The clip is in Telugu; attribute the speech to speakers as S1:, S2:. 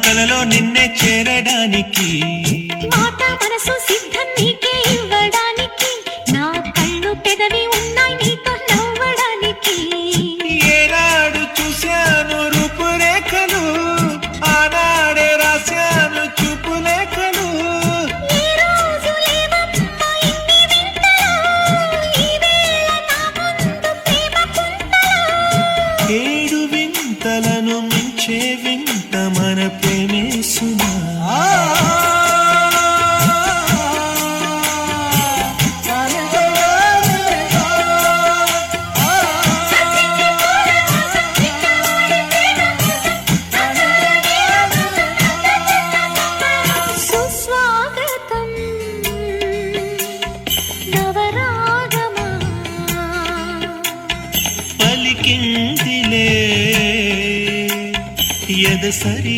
S1: కలలో నిన్నే చేరడానికి
S2: మాట మనసు సిద్ధం నీకే ఇవ్వడానికి నా కళ్ళు పెదవి ఉన్నాయి నీతో నవ్వడానికి
S1: ఏనాడు చూశాను రూపురేఖలు ఆనాడే రాశాను చూపులేఖలు
S2: ఈ రోజు లేవమ్మా ఇన్ని వింతలు ఈ వేళ నా ముందు ప్రేమ కుంతలు
S1: ఏడు వింతలను మించే వింత మన ప్రేమే సుమా
S2: సుస్వాగతం నవరాగమా
S1: పలికిందిలే ఎదసరి